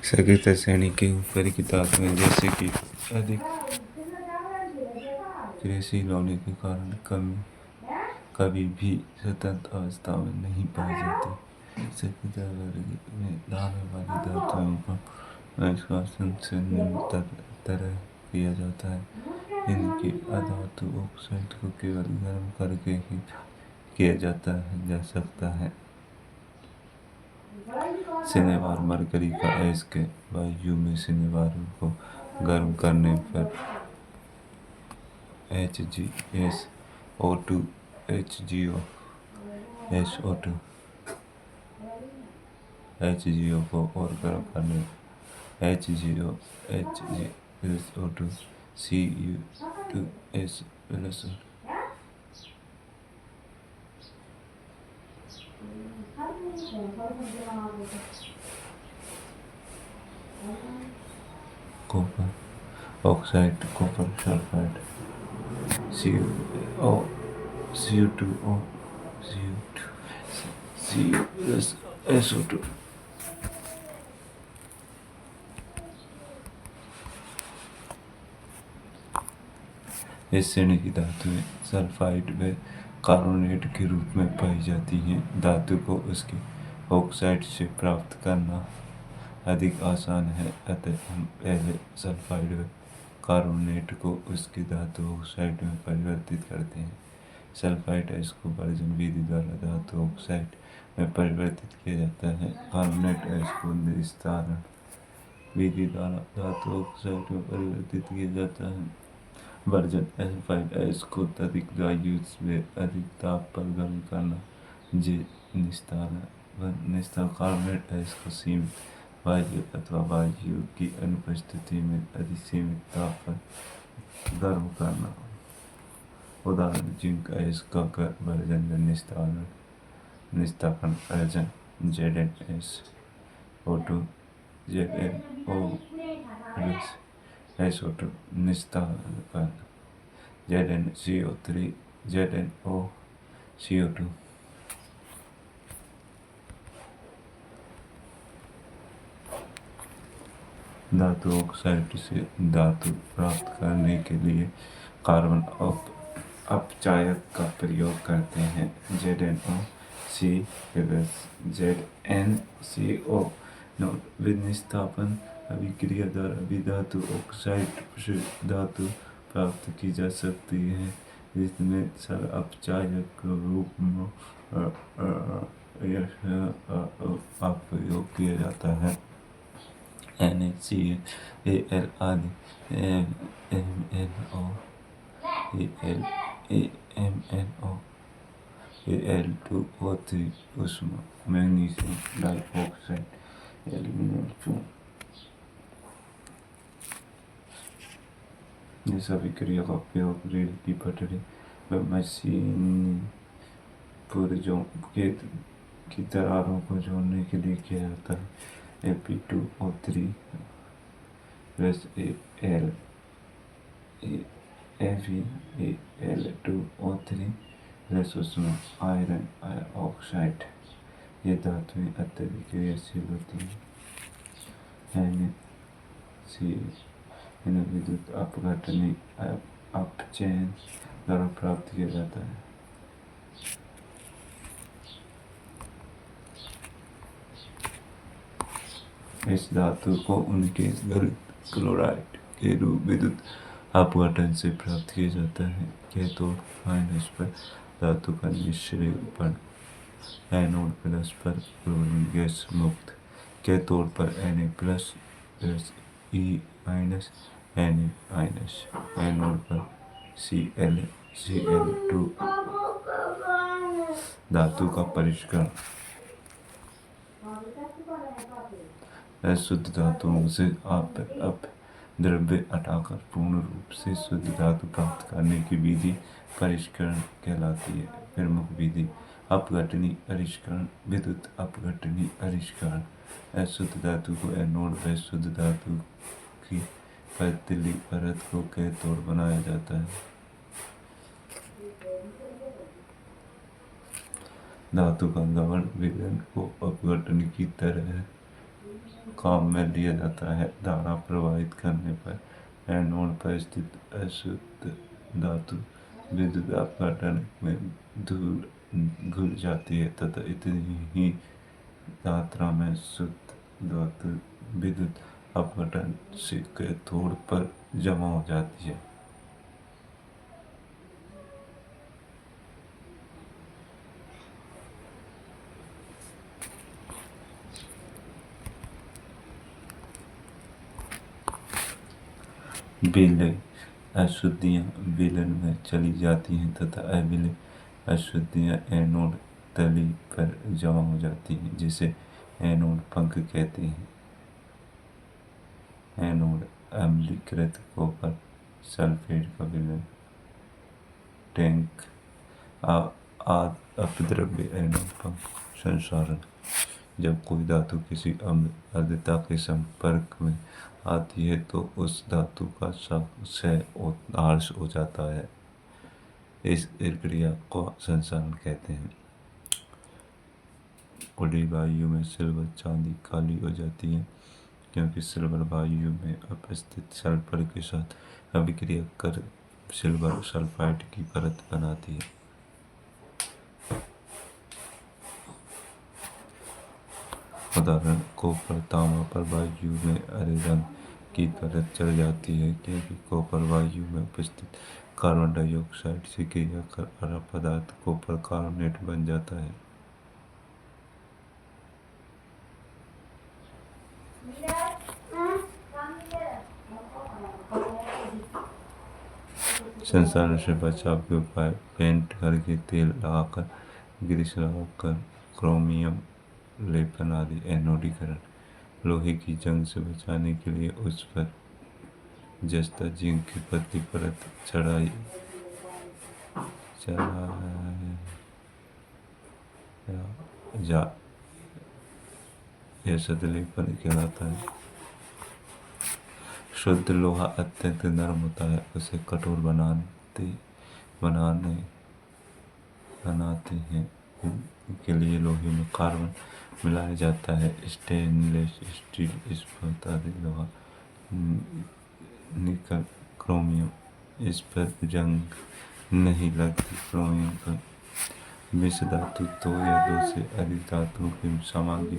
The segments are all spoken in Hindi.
सकृत श्रेणी के ऊपर की धातुएं जैसे कि अधिक क्रियाशील होने के कारण कभी भी स्वतंत्र अवस्था में नहीं पाई जाती। सकृत वर्ग में आने वाली धातुओं का निष्कासन से निम्न तरह किया जाता है। इनके अधातु ऑक्साइड को केवल गर्म करके ही किया जा सकता है। सिनेबार मरकरी का अयस्क वायु में सिनेबार को गर्म करने पर HgSO2 HgO को और गर्म करने HgSO2 Cu2S plus copper oxide copper sulphide CO2O SO2 इस श्रेणी की धातुएं सल्फाइड व कार्बोनेट के रूप में पाई जाती हैं। धातु को उसके ऑक्साइड से प्राप्त करना अधिक आसान है, अतः हम पहले सल्फाइड व कार्बोनेट को उसकी धातु ऑक्साइड में परिवर्तित करते हैं। सल्फाइड अयस्क को वर्जन विधि द्वारा धातु ऑक्साइड में परिवर्तित किया जाता है। कार्बोनेट अयस्क को निस्तारण विधि द्वारा धातु ऑक्साइड में परिवर्तित किया जाता है। वर्जन सल्फाइड अयस्क को अधिक वायु में अधिक ताप पर गर्म करना निस्तारण कार्बोनेट अयस्क को सीमित वायु अथवा वायु की अनुपस्थिति में अधिसीमित ताप पर गर्म करना। उदाहरण जिंक अयस्क का वर्जन व निस्तारण वर्जन ZnSO2 ZnO+SO2 निस्तारण ZnCO3 ZnOCO2 धातु ऑक्साइड से धातु प्राप्त करने के लिए कार्बन अपचायक का प्रयोग करते हैं। ZnCO विनिस्तापन अभिक्रिया द्वारा भी धातु ऑक्साइड से धातु प्राप्त की जा सकती है, जिसमें सह अपचायक रूप में उपयोग किया जाता है। NaCl आदि MnO AlAmNO Al2O3 ऊष्मा मैग्नीशियम डाइऑक्साइड एल्यूमीनियम चूर्ण ये सभी क्रिया का उपयोग रेल की पटरी व मशीनी पुर्जों की दरारों को जोड़ने के लिए किया जाता है। Fe2O3 प्लस Al2O3 प्लस ऊष्मा आयरन ऑक्साइड ये धातुएं अत्यधिक क्रियाशील होती हैं। इन्हें विद्युत अपघटनी अपचयन द्वारा प्राप्त किया जाता है। इस धातु को उनके क्लोराइड के रूप विद्युत अपघटन से प्राप्त किया जाता है। कैथोड माइनस पर धातु का निष्क्रियण एनोड प्लस पर क्लोरीन गैस मुक्त कैथोड पर Na plus E minus Na minus anode पर Cl2 धातु का परिष्करण शुद्ध धातुओं से अपद्रव्य हटाकर पूर्ण रूप से शुद्ध धातु प्राप्त करने की विधि परिष्करण कहलाती है। प्रमुख विधि अपघटनी परिष्करण विद्युत अपघटनी परिष्करण। अशुद्ध धातु को एनोड व शुद्ध धातु की पतली परत को कैथोड बनाया जाता है। धातु का गलन विलयन को अपघटन की तरह काम में लिया जाता है। धारा प्रवाहित करने पर एनोड पर स्थित अशुद्ध धातु विद्युत अपघटन में घुल जाती है तथा इतनी ही मात्रा में शुद्ध धातु विद्युत अपघटन से कैथोड पर जमा हो जाती है। विलय अशुद्धियाँ विलयन में चली जाती हैं तथा अविलय अशुद्धियाँ एनोड तली पर जमा हो जाती हैं, जिसे एनोड पंख कहते हैं। एनोड अम्लीकृत कॉपर सल्फेट का विलयन टैंक अपद्रव्य एनोड पंख संसारण। जब कोई धातु किसी अम्ल आर्द्रता के संपर्क में आती है तो उस धातु का क्षय हो जाता है। इस प्रक्रिया को संसारण कहते हैं। खुली वायु में सिल्वर चांदी काली हो जाती है क्योंकि सिल्वर वायु में उपस्थित सल्फर के साथ अभिक्रिया कर सिल्वर सल्फाइड की परत बनाती है। उदाहरण कॉपर तांबा पर वायु में हरे रंग की परत चढ़ जाती है क्योंकि कॉपर वायु में उपस्थित कार्बन डाइऑक्साइड से क्रिया कर हरा पदार्थ कॉपर कार्बोनेट बन जाता है। संसारण से बचाव के उपाय पेंट करके तेल लगाकर ग्रीस लगाकर क्रोमियम लेपन आदि। एनोडीकरण लोहे की जंग से बचाने के लिए उस पर जस्ता जिंक की पतली परत चढ़ाई यह सतलेपन कहलाता है। शुद्ध लोहा अत्यंत नरम होता है, उसे कठोर बनाते हैं के लिए लोहे में कार्बन मिलाया जाता है। स्टेनलेस स्टील इस्पात आदि लोहा निकल क्रोमियम इस पर जंग नहीं लगती। क्रोमियम पर मिश्र धातु दो या दो से अधिक धातुओं की सामग्री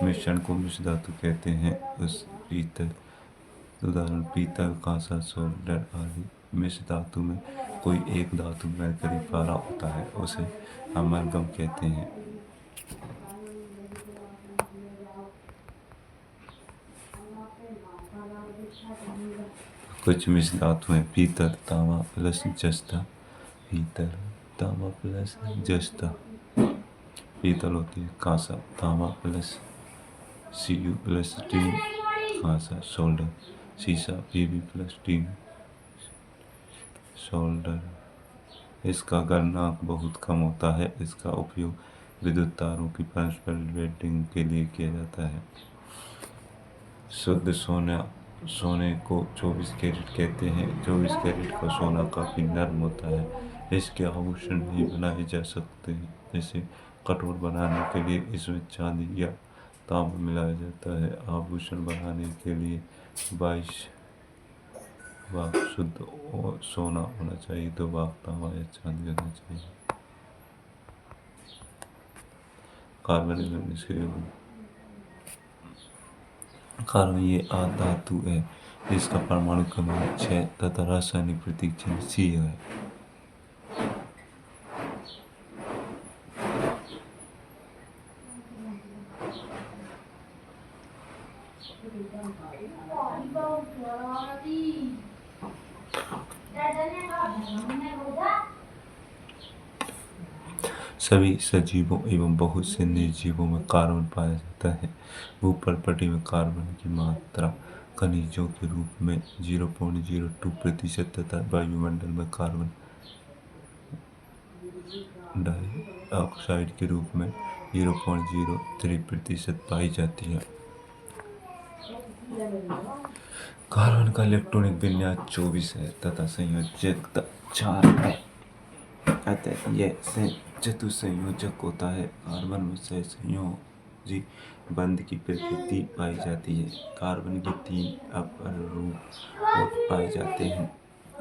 मिश्रण को मिश्र धातु कहते हैं। उस पीतल उदाहरण पीतल कांसा सोल्डर आदि। मिश्र धातु में कोई एक धातु मरकरी पारा होता है, उसे अमलगम कहते हैं। कुछ मिश्र धातुएं पीतल तांबा प्लस जस्ता पीतल तांबा प्लस जस्ता पीतल होती है। कांसा तांबा प्लस Cu प्लस टीन कांसा सोल्डर। सीसा Pb प्लस टीन सोल्डर। इसका गलनांक बहुत कम होता है। इसका उपयोग विद्युत तारों की परस्पर वेल्डिंग के लिए किया जाता है। शुद्ध सोने को 24 कैरेट कहते हैं। 24 कैरेट का सोना काफी नरम होता है। इसके आभूषण नहीं बनाए जा सकते, इसे कठोर बनाने के लिए इसमें चांदी या तांबा मिलाया जाता है। आभूषण बनाने के लिए 22 भाग शुद्ध सोना होना चाहिए, 2 भाग तांबा या चांदी होना चाहिए। कार्बन ये धातु है जिसका परमाणु क्रमांक 6 तथा रासायनिक प्रतीक चिन्ह C है। सभी सजीवों एवं बहुत से निर्जीवों में कार्बन पाया जाता है। भूपर्पटी में कार्बन की मात्रा खनिजों के रूप में 0.02% तथा वायुमंडल में कार्बन डाइऑक्साइड के रूप में 0.03% पाई जाती है। कार्बन का इलेक्ट्रॉनिक विन्यास 24 है तथा संयोजकता 4 है, अतः यह चतुसंयोजक होता है। कार्बन में 6 संयोग जी बंध की प्रकृति पाई जाती है। कार्बन के 3 अपरूप और पाए जाते हैं।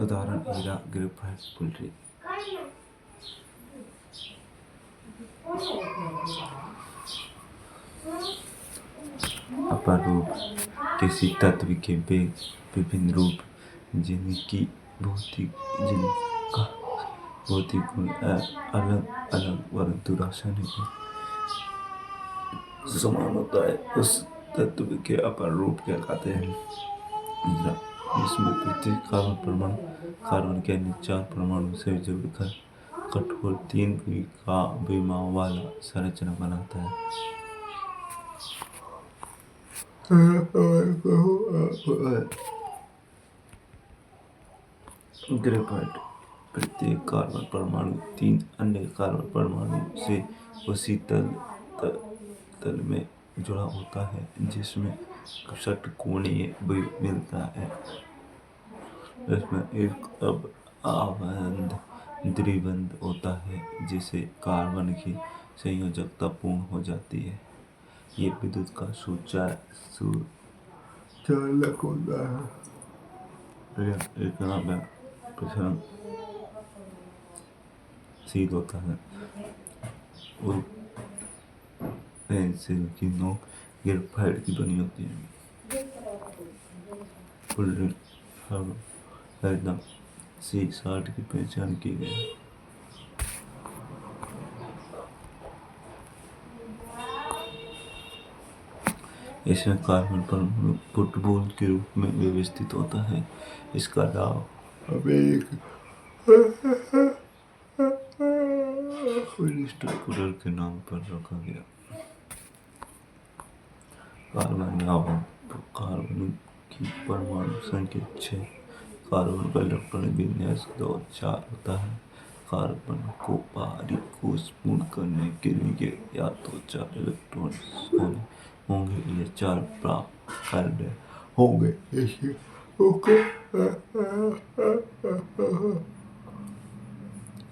उदाहरण हीरा, ग्रेफाइट, फुलरी। अपरूप किसी तत्व के वे विभिन्न रूप जिनका भौतिक गुण अलग अलग परंतु रासायनिक समान होता है, उस तत्व के अपर रूप कहलाते हैं। इसमें प्रत्येक कार्बन परमाणु कार्बन के अन्य 4 परमाणु से जुड़कर कठोर 3 विमाओं वाला संरचना बनाता है। ग्रेफाइट प्रत्येक कार्बन परमाणु 3 अन्य कार्बन परमाणु से उसी तल में जुड़ा होता है, जिसमें षटकोणीय व्यूह मिलता है। इसमें एक आबंध द्विबंध होता है, जिससे कार्बन की संयोजकता पूर्ण हो जाती है। ये विद्युत का सुचालक होता है। प्रसरणशील होता है और पेंसिल की नोक ग्रेफाइट की बनी होती है। C60 की पहचान की गई। इसमें कार्बन परमाणु फुटबॉल के रूप में व्यवस्थित होता है। इसका नाम विंस्टन कुलर के नाम पर रखा गया। कार्बन की परमाणु संख्या 6। कार्बन का इलेक्ट्रॉनिक विन्यास 2 और 4 होता है। कार्बन को बाहरी कोश पूर्ण करने के लिए या तो 4 इलेक्ट्रॉन होंगे या 4 प्राप्त करने होंगे।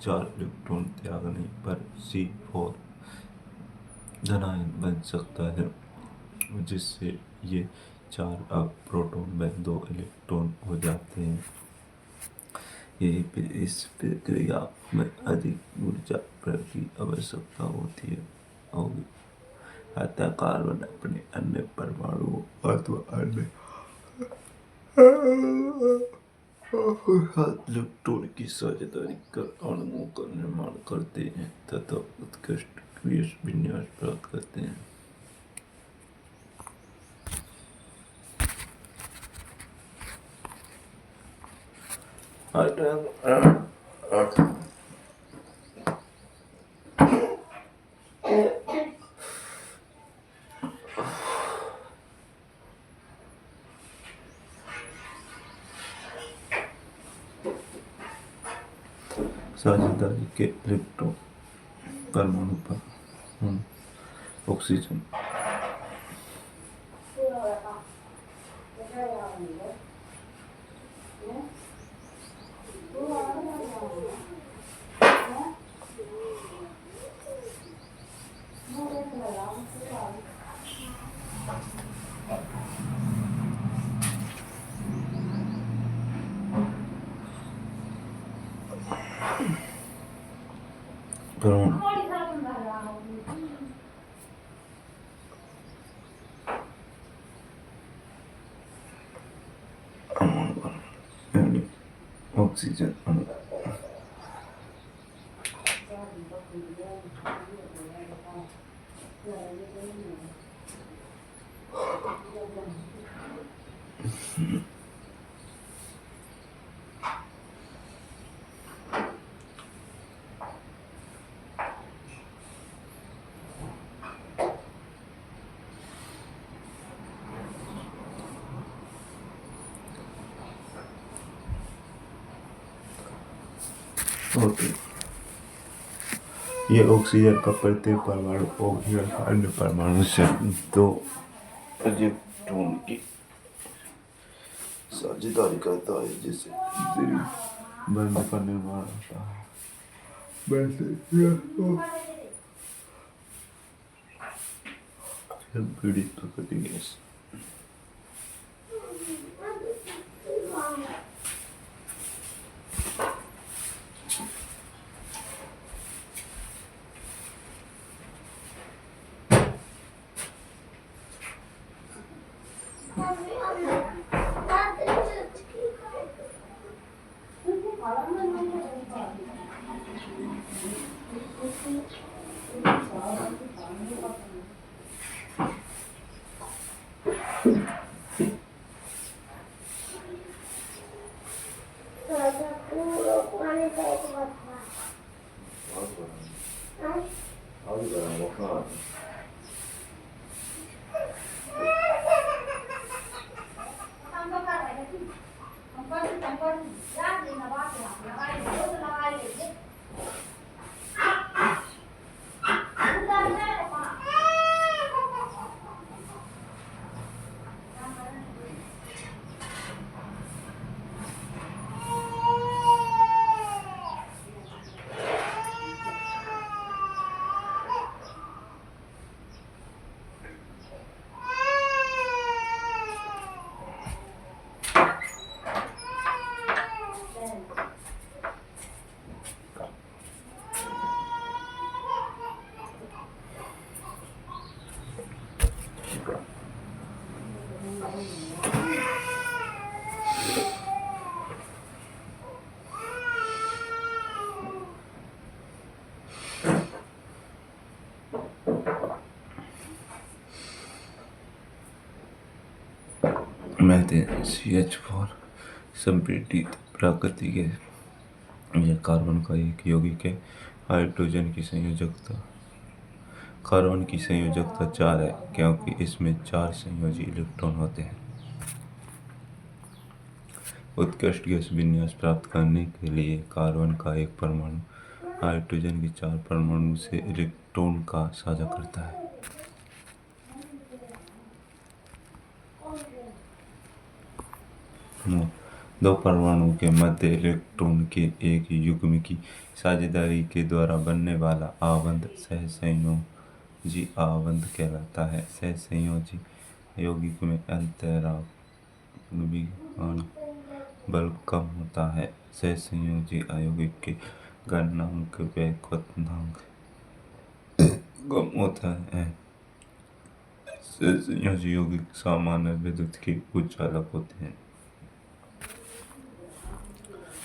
4 इलेक्ट्रॉन त्यागने पर C4 धनायन बन सकता है, जिससे ये 4 प्रोटॉन व 2 इलेक्ट्रॉन हो जाते हैं। इस प्रक्रिया में अधिक ऊर्जा की आवश्यकता होगी। अतः कार्बन अपने अन्य परमाणुओं अथवा अन्य इलेक्ट्रॉन की साझेदारी कर अणुओं का निर्माण करते हैं तथा उत्कृष्ट विन्यास प्राप्त करते हैं। साझेदारी के इलेक्ट्रॉन परमाणु पर ऑक्सीजन ऑक्सीजन अणु होते। ये ऑक्सीजन का प्रत्येक परमाणु ऑक्सीजन का अन्य परमाणु से 2 इलेक्ट्रॉन की साझेदारी करता है, जिससे द्विबंध का निर्माण होता है। वैसे संपीड़ित प्राकृतिक गैस। मीथेन CH4 संपीड़ित प्राकृतिक गैस। यह कार्बन का एक यौगिक है। हाइड्रोजन की संयोजकता कार्बन की संयोजकता 4 है क्योंकि इसमें 4 संयोजी इलेक्ट्रॉन होते हैं। उत्कृष्ट गैस विन्यास प्राप्त करने के लिए कार्बन का एक परमाणु हाइड्रोजन के 4 परमाणु से इलेक्ट्रॉन का साझा करता है। दो परमाणुओं के मध्य इलेक्ट्रॉन के एक युग्म की साझेदारी के द्वारा बनने वाला आबंध सहसंयोजी आबंध कहलाता है। सहसंयोजी यौगिक में अंतराणु बल कम होता है। सहसंयोजी यौगिक के गलनांक व क्वथनांक कम होता है। सहसंयोजी यौगिक सामान्य विद्युत के उच्चालक होते हैं।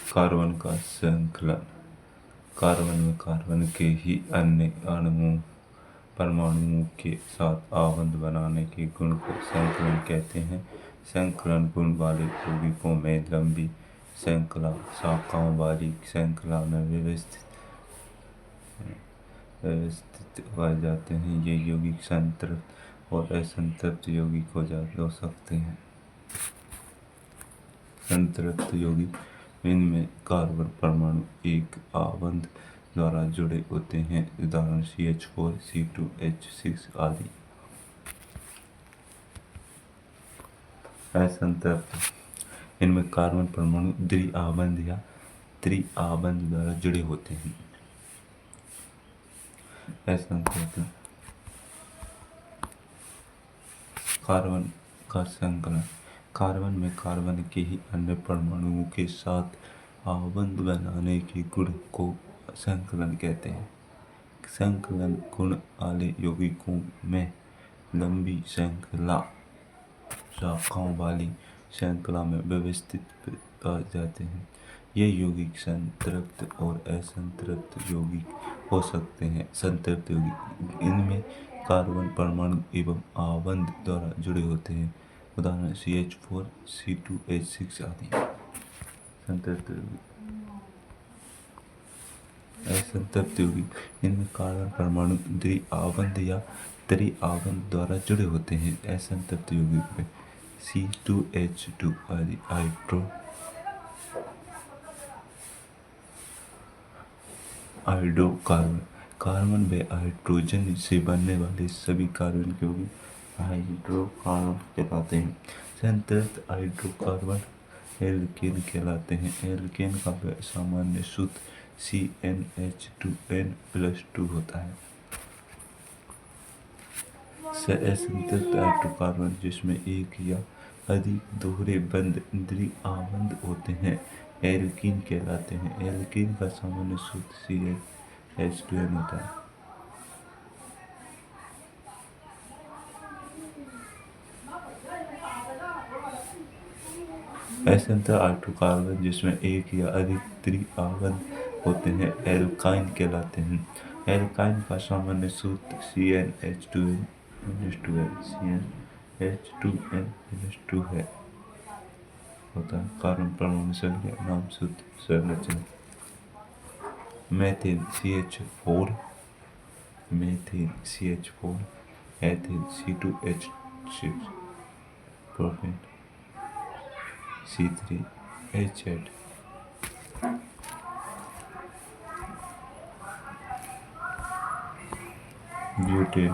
कार्बन का संकलन कार्बन में कार्बन के ही अन्य परमाणुओं के साथ आबंध बनाने के गुण को संकलन कहते हैं। संकलन गुण वाले यौगिकों में लंबी श्रृंखला शाखाओं वाली श्रृंखला में व्यवस्थित पाए जाते हैं। ये यौगिक संतृप्त और असंतृप्त यौगिक हो सकते हैं। संतृप्त यौगिक इनमें कार्बन परमाणु एक आबंध द्वारा जुड़े होते हैं, उदाहरण CH4 C2H6 आदि। असंतृप्त इनमें कार्बन परमाणु द्विआबंध या त्रिआबंध द्वारा जुड़े होते हैं। असंतृप्त कार्बन का संकलन कार्बन में कार्बन के ही अन्य परमाणुओं के साथ आबंध बनाने के गुण को संकलन कहते हैं। संकलन गुण वाले यौगिकों में लंबी श्रृंखला शाखाओं वाली श्रृंखला में व्यवस्थित पाए जाते हैं। ये यौगिक संतृप्त और असंतृप्त यौगिक हो सकते हैं। संतृप्त यौगिक इनमें कार्बन परमाणु एवं आबंध द्वारा जुड़े होते हैं, उदाहरण CH4 C2H6 आदि। संतृप्त असंतृप्त यौगिक इनमें कार्बन परमाणु द्विआबंध या त्रिआबंध द्वारा जुड़े होते हैं। असंतृप्त यौगिक में C2H2 आदि हाइड्रोकार्बन कार्बन व हाइड्रोजन से बनने वाले सभी कार्बन यौगिक हाइड्रोकार्बन कहलाते हैं। संतृप्त हाइड्रोकार्बन एल्केन कहलाते हैं। एल्केन का सामान्य सूत्र CnH2n+2 होता है। असंतत हाइड्रोकार्बन जिसमें एक या अधिक दोहरे बंध द्विआबंध होते हैं एल्कीन कहलाते हैं। एल्कीन का सामान्य सूत्र CH2N होता है। असंतत हाइड्रोकार्बन जिसमें एक या अधिक त्रिआबंध होते हैं एल्काइन कहलाते हैं। एल्काइन का सामान्य सूत्र CnH2n है होता है। कार्बन परमाणु संख्या नाम सूत्र संरचना methyl CH4 ethyl C2H6 propane C3H8 butane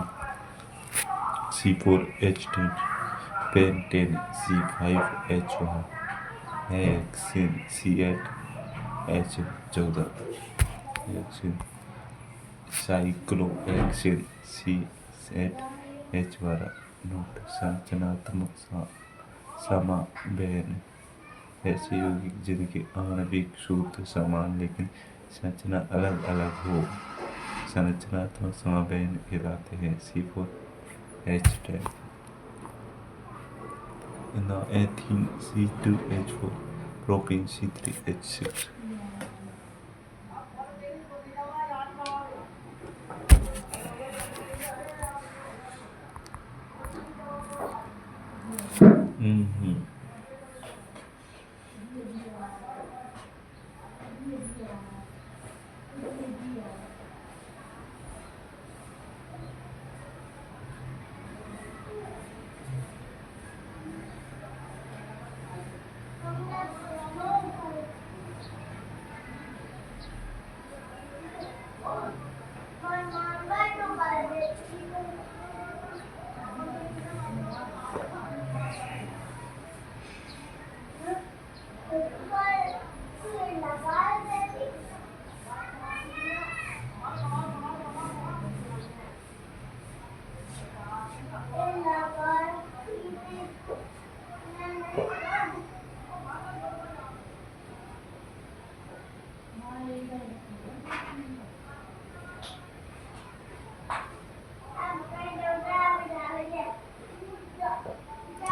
C4H10 pentane C5H1 hexane C8H14 hexane cyclohexane C8H12 note संरचनात्मक समावेन ऐसे यौगिक जिनके आणविक सूत्र समान लेकिन संरचना अलग अलग हो संरचनात्मक समावेन कहलाते हैं। C4H10 ethene C2H4 propane C3H6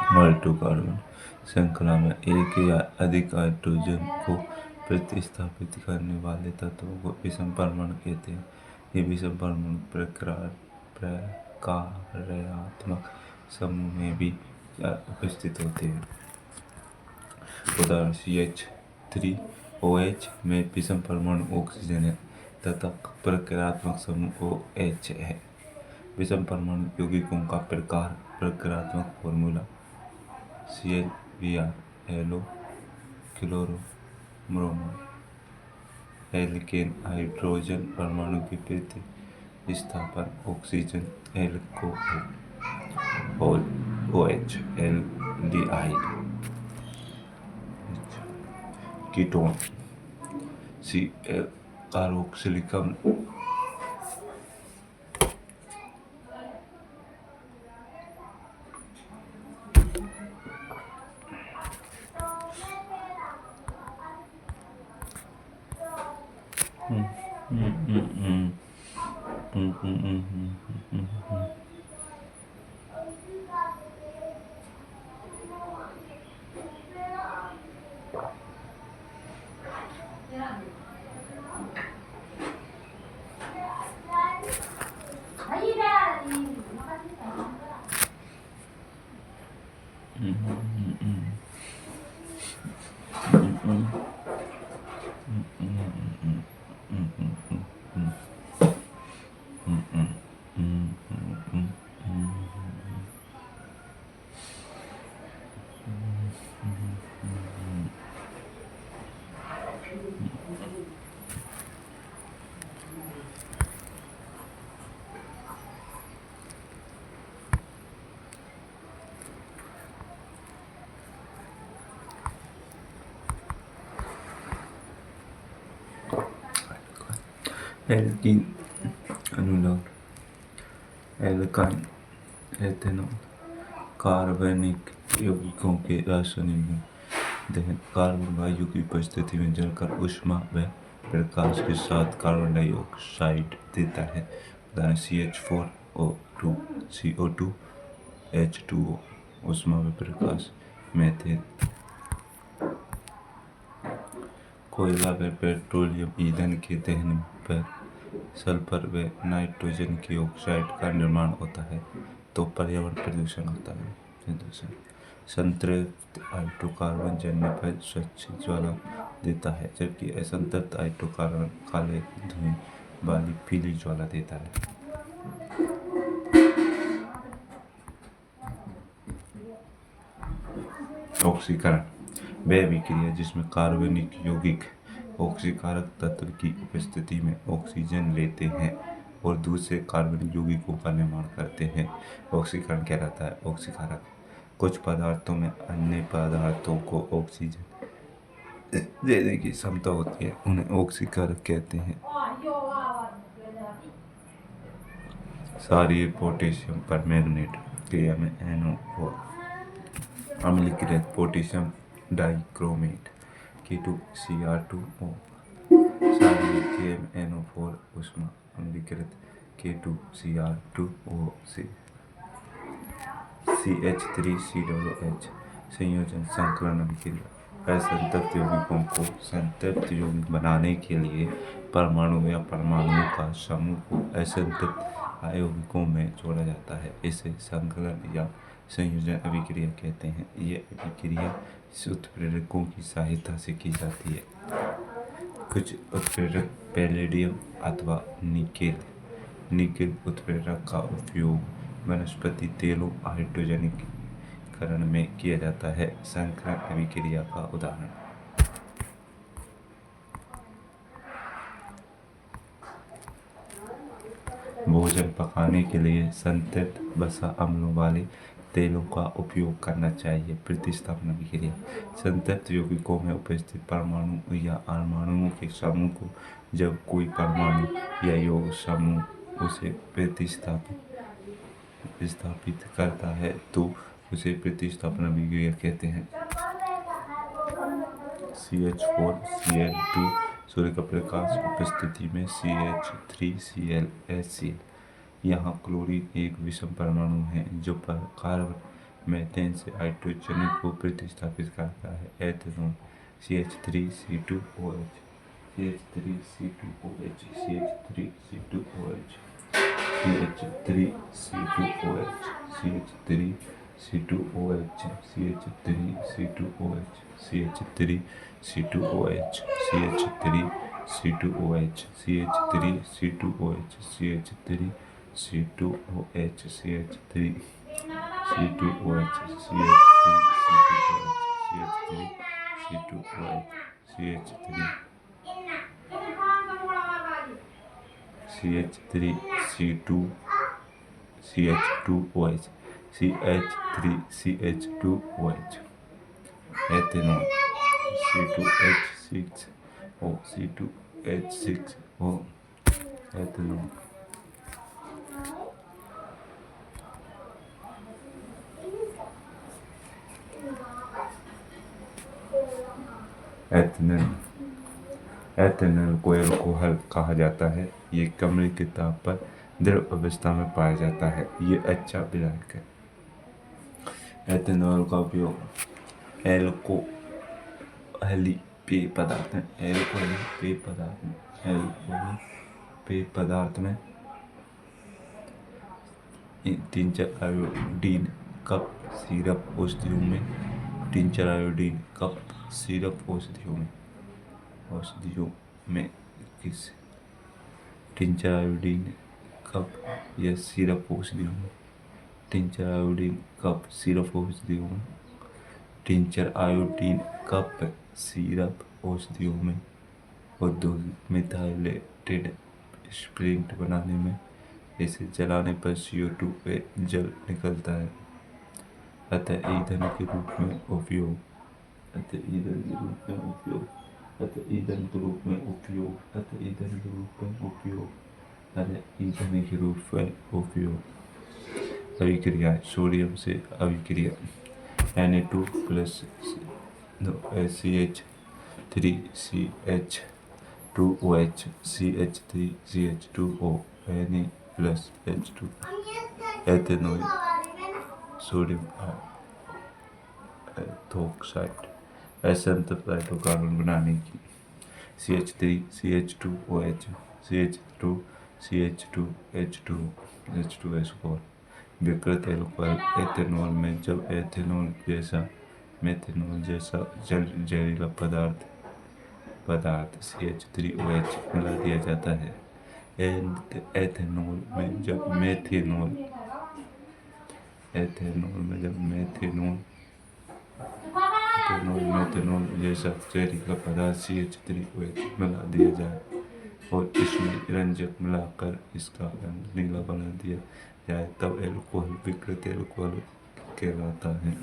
hydrocarbon श्रृंखला में एक या अधिक हाइड्रोजन को प्रतिस्थापित करने वाले तत्वों को विषम परमाणु कहते हैं। ये विषम परमाणु प्रकार्यात्मक समूह में भी उपस्थित होते हैं। उदाहरण CH3OH में विषम परमाणु ऑक्सीजन है तथा प्रकार्यात्मक समूह OH है। विषम परमाणु यौगिकों का प्रकार्यात्मक formula ClBr halo chloro bromo alkane hydrogen परमाणु की प्रतिस्थापन oxygen alcohol OH aldehyde ketone carboxylic alkene अनुलग्न एल्काइन एथेनॉल कार्बनिक यौगिकों के रासायनिक दहन कार्बन वायु की उपस्थिति में जलकर ऊष्मा व प्रकाश के साथ कार्बन डाइऑक्साइड देता है। उदाहरण CH4O2 CO2 H2O। ऊष्मा व प्रकाश मेथेन कोयला व पेट्रोलियम ईंधन के दहन पर सल्फर व नाइट्रोजन की ऑक्साइड का निर्माण होता है तो पर्यावरण प्रदूषण होता है। प्रदूषण संतृप्त हाइड्रोकार्बन जलने पर स्वच्छ ज्वाला देता है, जबकि असंतृप्त हाइड्रोकार्बन काले धुएं वाली पीली ज्वाला देता है। ऑक्सीकरण वह अभिक्रिया जिसमें कार्बनिक यौगिक ऑक्सीकारक तत्व की उपस्थिति में ऑक्सीजन लेते हैं और दूसरे कार्बनिक यौगिकों का निर्माण करते हैं, ऑक्सीकरण कहलाता है। ऑक्सीकारक कुछ पदार्थों में अन्य पदार्थों को ऑक्सीजन देने की क्षमता होती है, उन्हें ऑक्सीकारक कहते हैं। क्षारीय पोटेशियम परमैंगनेट क्रिया में NO4 अम्लीकृत पोटेशियम डाइक्रोमेट K2Cr2O। क्षारीय NO4 ऊष्मा अम्लीकृत K2Cr2O से CH3COOH संयोजन संकलन अभिक्रिया असंतृप्त यौगिकों को संतृप्त यौगिक बनाने के लिए परमाणु या परमाणुओं का समूह को असंतृप्त यौगिकों में जोड़ा जाता है। इसे संकलन या संयोजन अभिक्रिया कहते हैं। ये अभिक्रिया उत्प्रेरकों की सहायता से की जाती है। कुछ उत्प्रेरक पैलेडियम अथवा निकेल उत्प्रेरक का उपयोग वनस्पति तेलों हाइड्रोजनीकरण में किया जाता है। संकरण अभिक्रिया का उदाहरण भोजन पकाने के लिए संतृप्त वसा अम्लों वाले तेलों का उपयोग करना चाहिए। प्रतिस्थापन अभिक्रिया संतृप्त यौगिकों में उपस्थित परमाणु या परमाणुओं के समूह को जब कोई परमाणु या यौगिक समूह उसे प्रतिस्थापित करता है तो उसे प्रतिस्थापन अभिक्रिया कहते हैं। CH4Cl2 सूर्य का प्रकाश की उपस्थिति में CH3Cl यहाँ क्लोरीन एक विषम परमाणु है जो कार्बन मीथेन से हाइड्रोजन को प्रतिस्थापित करता है। Ethanol CH3C2OH CH3C2OH CH3C2OH CH3C2OH CH3C2OH CH3C2OH CH3C2OH CH3C2OH CH3C2OH CH3C2OH CH3C2OH CH3CH2OH CH3CH2OH ethanol C2H6O C2H6O ethanol ethanol को अल्कोहल कहा जाता है। ये कमरे के ताप पर द्रव अवस्था में पाया जाता है। ये अच्छा विलायक है। एथेनॉल का उपयोग एल्कोहली पेय पदार्थ में टिंचर आयोडीन कप सिरप औषधियों में टिंचर आयोडीन कप या सिरप औषधियों में टिंचर आयोडीन कप सिरप औषधियों में औद्योगिक मिथाइलेटेड स्प्रिंट बनाने में इसे जलाने पर CO2 व जल निकलता है। अतः ईंधन के रूप में उपयोग अभिक्रिया सोडियम से अभिक्रिया Na2 plus CH3CH2OH CH3CH2O Na plus H2 ethanol sodium ethoxide एसेंथ हाइड्रोकार्बन बनाने की CH3CH2OH CH2CH2H2O विकृत एल्कोहल एथेनॉल में जब एथेनॉल जैसा मेथेनॉल जैसा जहरीला पदार्थ CH3OH मिला दिया जाता है। एथेनॉल में जब मेथेनॉल जैसा जहरीला पदार्थ CH3OH मिला दिया जाए और इसमें रंजक मिलाकर इसका रंग नीला बना दिया जाए तब एल्कोहल विकृत एल्कोहल कहलाता है।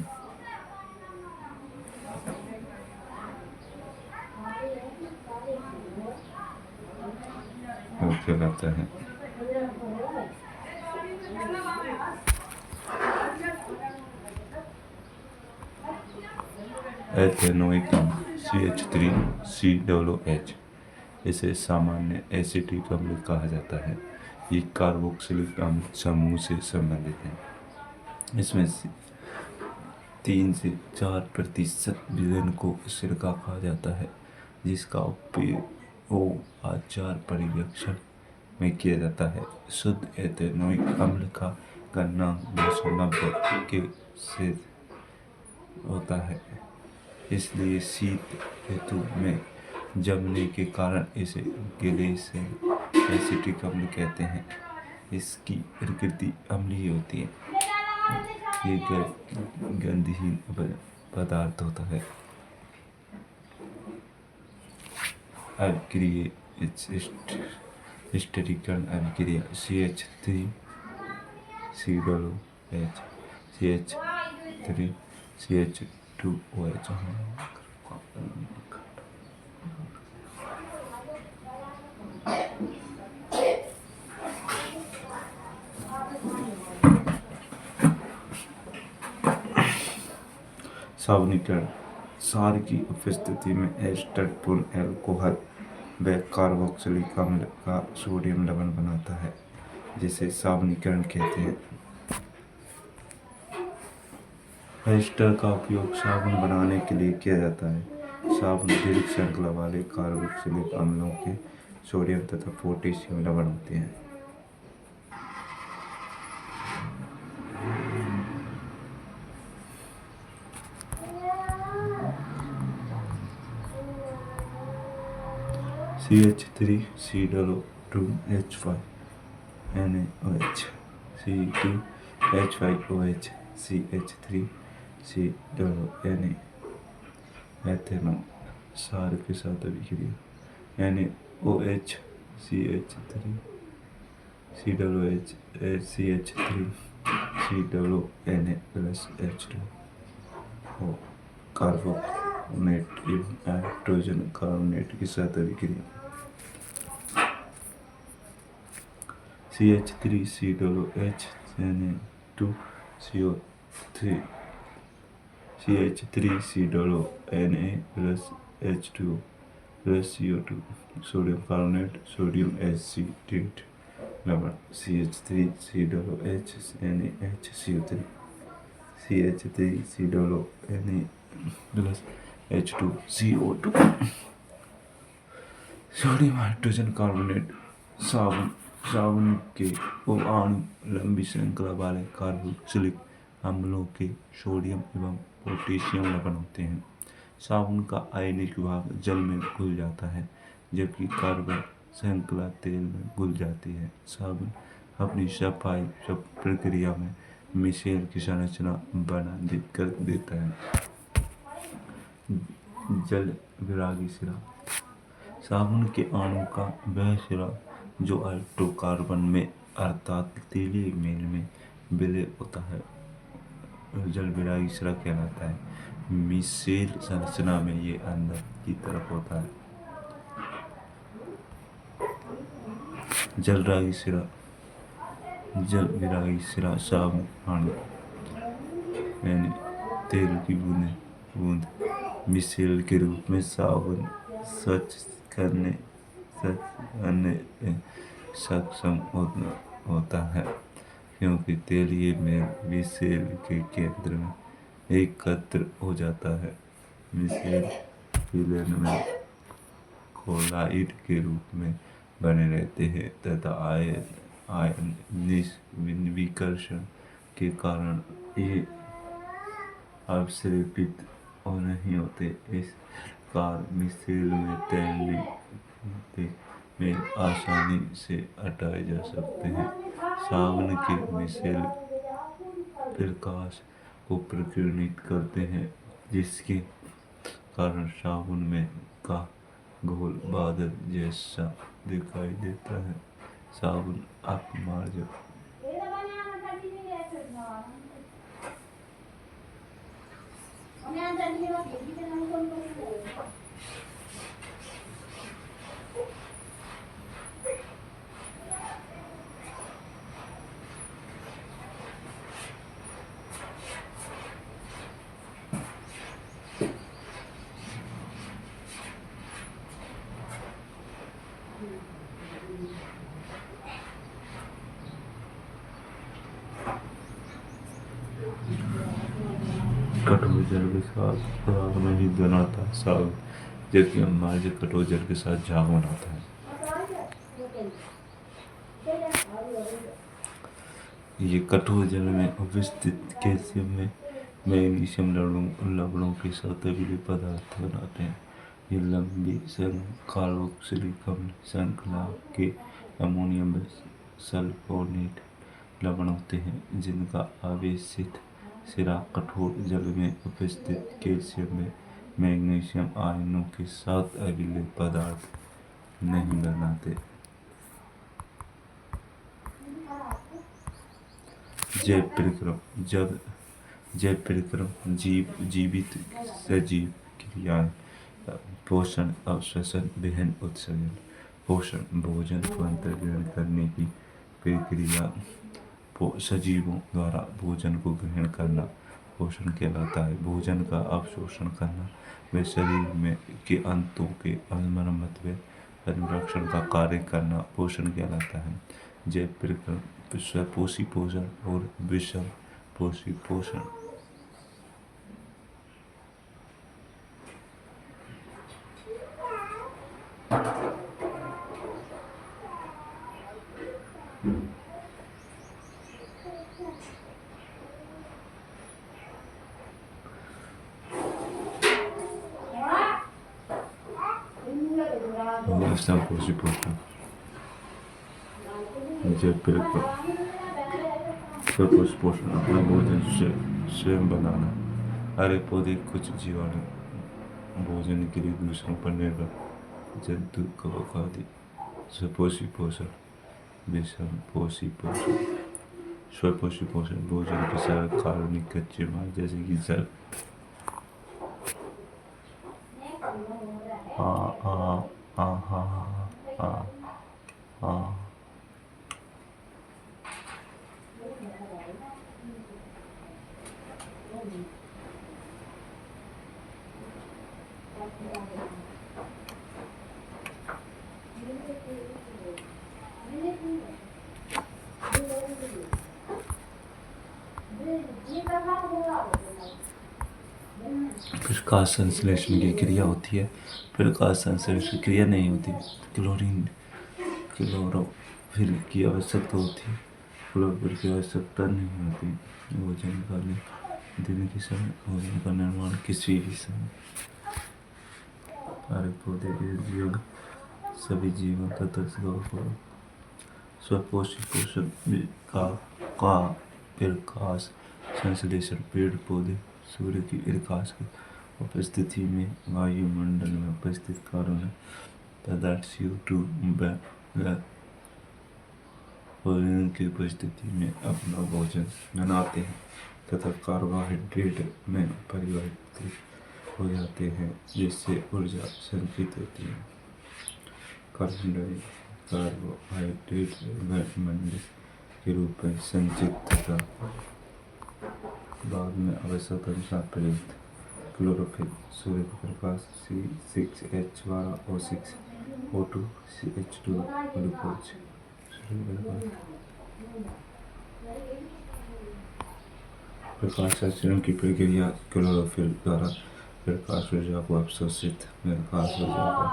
एथेनोइक CH3COOH इसे सामान्य एसिटिक अम्ल कहा जाता है। ये कार्बोक्सिलिक अम्ल समूह से संबंधित है। इसमें 3 से 4% विलयन को सिरका कहा जाता है जिसका उपयोग आचार परिवेक्षण में किया जाता है। शुद्ध एथेनोइक अम्ल का गलनांक 290 के से होता है, इसलिए शीत ऋतु में जमने के कारण इसे ग्लेशियर एसिटिक अम्ल कहते हैं। इसकी प्रकृति अम्लीय होती है। ये गंधहीन पदार्थ होता है। अभिक्रिया स्थिरीकरण अभिक्रिया CH3COOH CH3CH2OH सावनीकरण सार की उपस्थिति में एस्टर पूर्ण एल्कोहल व कार्बोक्सिलिक अम्ल का सोडियम लवण बनाता है जिसे सावनीकरण कहते हैं। एस्टर का उपयोग साबुन बनाने के लिए किया जाता है। साबुन दीर्घ श्रृंखला वाले कार्बोक्सिलिक अम्लों के सोडियम तथा पोटेशियम लवण होते हैं। CH3COO2H5 NaOH C2H5OH CH3COONA ethanol सार के साथ अभिक्रिया NaOH CH3COOH CH3COONA plus H2O carbonate एवं हाइड्रोजन कार्बोनेट के साथ अभिक्रिया CH3COOH Na2CO3 CH3COONA plus H2O plus CO2 sodium carbonate sodium acetate लवण CH3COOH NaHCO3 CH3COONA plus H2CO2 sodium hydrogen carbonate साबुन के अणु लंबी श्रृंखला वाले कार्बोक्सिलिक अम्लों के सोडियम एवं पोटेशियम लवण होते हैं। साबुन का आयनिक भाग जल में घुल जाता है जबकि कार्बन श्रृंखला तेल में घुल जाती है। साबुन अपनी सफाई प्रक्रिया में मिशेल की संरचना बना कर देता है। जल विरागी सिरा साबुन के अणु का वह सिरा जो हाइड्रोकार्बन में अर्थात तेलीय मेल में विलय होता है जल विरागी सिरा कहलाता है। मिशेल संरचना में ये अंदर की तरफ होता है। जलरागी सिरा जल विरागी सिरा साबुन पानी यानी तेल की बूंद मिसेल के रूप में साबुन स्वच्छ करने में सक्षम होता है, क्योंकि तेलीय मेल मिसेल के केंद्र में एकत्र हो जाता है। मिसेल विलयन में कोलाइड के रूप में बने रहते हैं तथा आयन विकर्षण के कारण ये अवक्षेपित नहीं होते। इस प्रकार मिसेल में तैरने में आसानी से हटाए जा सकते हैं। साबुन के मिसेल प्रकाश को प्रकीर्णित करते हैं, जिसके कारण साबुन में का घोल बादल जैसा दिखाई देता है। साबुन अपमार्जक कठोर जल के साथ झाग नहीं बनाता साबुन, जबकि अपमार्जक कठोर जल के साथ झाग बनाता है। ये कठोर जल में उपस्थित कैल्शियम में मैग्नीशियम लवणों के साथ अम्लीय पदार्थ बनाते हैं। ये लंबी कार्बोक्सिलिक अम्ल श्रृंखला के अमोनियम सल्फोनेट लवण होते हैं, जिनका आवेशित सिरा कठोर जल में उपस्थित कैल्शियम में मैग्नीशियम आयनों के साथ अम्लीय पदार्थ नहीं बनाते। जैव परिक्रम जीवित सजीव क्रियाएं पोषण, अवशोषण, वहन, उत्सर्जन। पोषण भोजन को अंतर्ग्रहण करने की प्रक्रिया सजीवों द्वारा भोजन को ग्रहण करना पोषण कहलाता है। भोजन का अवशोषण करना व शरीर में के अंतों के मरम्मत व संरक्षण का कार्य करना पोषण कहलाता है। जैव परिक्रम स्वपोषी पोषण और विषम पोषी पोषण। विषम पोषी पोषण। जैव परिक्रम स्वपोषी पोषण अपना भोजन स्वयं बनाना। हरे पौधे कुछ जीवाणु भोजन के लिए दूसरों पर निर्भर जंतु कवक आदि। स्वपोषी पोषण विषम पोषी पोषण। स्वपोषी पोषण भोजन के साथ कार्बनिक कच्चे माल जैसे कि जल प्रकाश संश्लेषण की क्रिया होती है। प्रकाश संश्लेषण क्रिया नहीं होती। क्लोरोफिल की आवश्यकता होती है। क्लोरोफिल की आवश्यकता नहीं होती। भोजन खाने दिन के समय भोजन का निर्माण किसी भी समय। हरे पौधे के जीवन सभी जीवन तथा स्वपोषी पोषण का प्रकाश संश्लेषण पेड़ पौधे सूर्य की प्रकाश की उपस्थिति में वायुमंडल में उपस्थित कार्बन पदार्थ CO2 व की उपस्थिति में अपना भोजन बनाते हैं तथा कार्बोहाइड्रेट में परिवर्तित हो जाते हैं, जिससे ऊर्जा संचित होती है। कार्बोहाइड्रेट के रूप में संचित तथा बाद में आवश्यकतानुसार प्रयुक्त। क्लोरोफिल सूर्य का प्रकाश C6H12O6 O2 CH2 ग्लूकोज। प्रकाश संश्लेषण की प्रक्रिया क्लोरोफिल द्वारा प्रकाश ऊर्जा को अवशोषित प्रकाश ऊर्जा को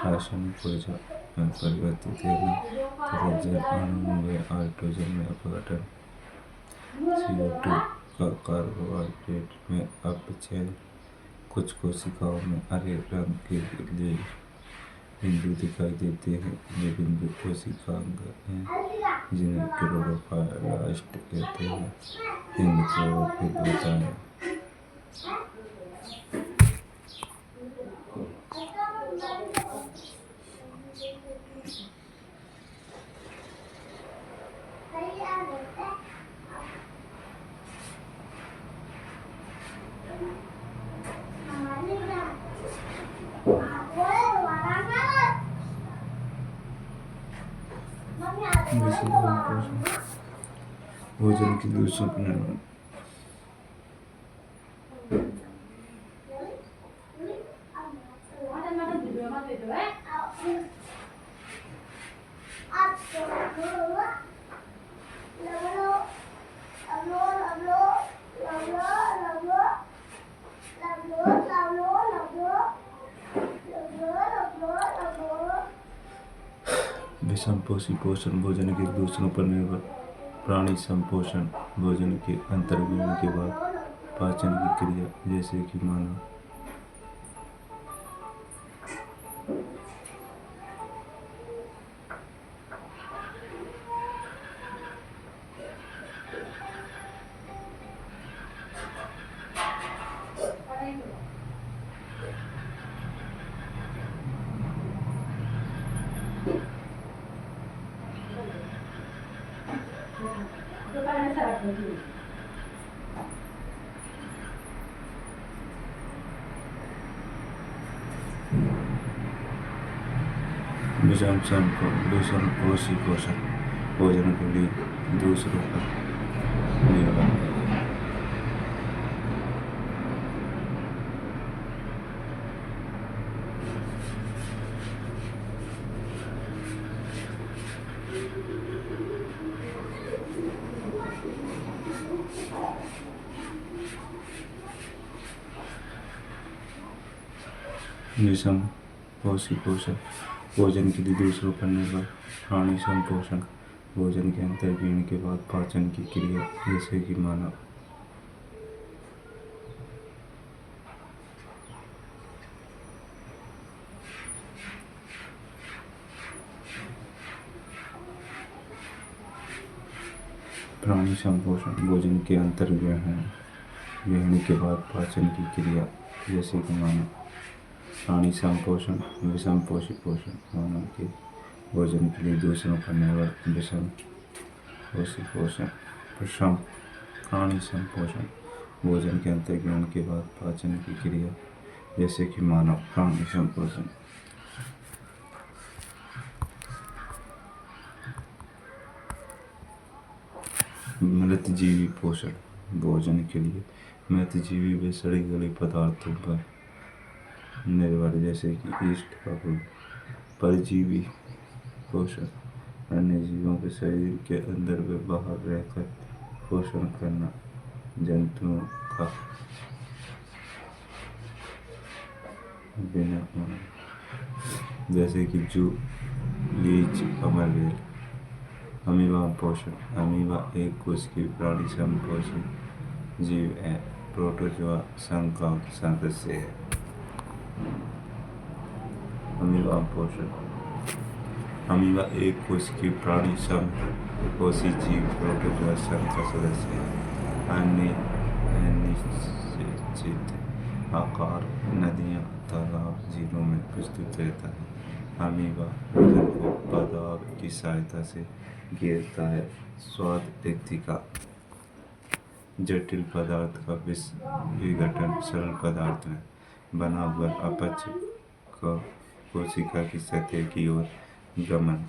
रासायनिक ऊर्जा में परिवर्तित करना तथा जल अणुओं में हाइड्रोजन में अपघटन CO2 का कार्बोहाइड्रेट में अपचयन। कुछ कोशिकाओं में हरे रंग के लिए बिंदु दिखाई देते हैं। ये बिंदु कोशिकांग हैं जिन्हें क्लोरोप्लास्ट कहते हैं। इनमें क्लोरोफिल होता है। भोजन की दूसरों पर निर्भर। विषमपोषी पोषण भोजन के दूसरों पर निर्भर प्राणी संपोषण भोजन के अंतर्ग्रहण के बाद पाचन की क्रिया जैसे कि मानव। विषमपोषी पोषण भोजन के लिए दूसरों पर निर्भर। विषमपोषी पोषण भोजन के लिए दूसरों पर निर्भर प्राणी संपोषण भोजन के अंतर्ग्रहण के बाद पाचन की क्रिया जैसे कि मानव। प्राणी संपोषण भोजन के अंतर्ग्रहण के बाद पाचन की क्रिया जैसे कि मानव। प्राणी संपोषण विषमपोषी पोषण मानव के भोजन के लिए दूसरों पर निर्भर विषमपोषी पोषण। प्राणी संपोषण भोजन के अंतर्ग्रहण के बाद पाचन की क्रिया जैसे कि मानव। प्राणी संपोषण मृतजीवी पोषण भोजन के लिए मृतजीवी व सड़े गले पदार्थों पर निर्भर जैसे कि ईस्ट का परजीवी पोषण अन्य जीवों के शरीर के अंदर व बाहर रहकर पोषण करना। जंतुओं का बिना जैसे कि जू लीच अमरवेल। अमीबा पोषण अमीबा एक कोशिकीय प्राणी संपोषी जीव है। प्रोटोजोआ संघ का सदस्य है। अमीबा पोषण अमीबा एक कोशिकीय प्राणी संपोषी जीव प्रोटोजोआ संघ का सदस्य है। अनिश्चित आकार नदियाँ तालाब झीलों में प्रस्तुत रहता है। अमीबा भोजन को पदार्थ की सहायता से घेरता है। स्वाद व्यक्ति का जटिल पदार्थ का विघटन सरल पदार्थ में बना हुआ अपच का कोशिका की सतह की ओर गमन।